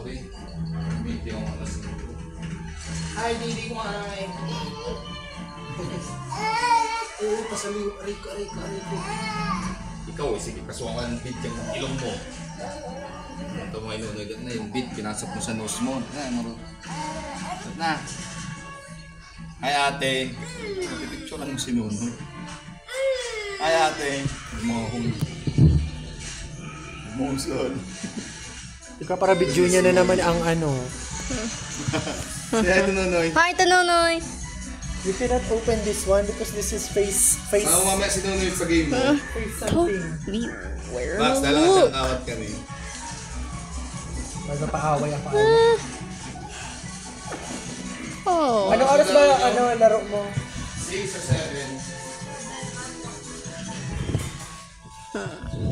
Sorry. Hindi ako alas. Ay, hindi ko ay. Oo, pasaliw. Ariko. Ikaw eh, sige, kasukan ng beat yung ilong mo. Ito mo inunoy na yung beat, pinasok mo sa nose mo. Na. Ay ate, pipicture lang mo si Nunoy. Ay ate, Musol. Ikaw para video niya na naman ang ano. Kaya ito Nunoy. Hi, ito Nonoy. You cannot open this one because this is face Mamaya si Nunoy sa game mo. something. Where? Max, dala ka siyang awat kami. Magpapaaway ako. Oh. Ano oras ba laro mo? 6 or 7.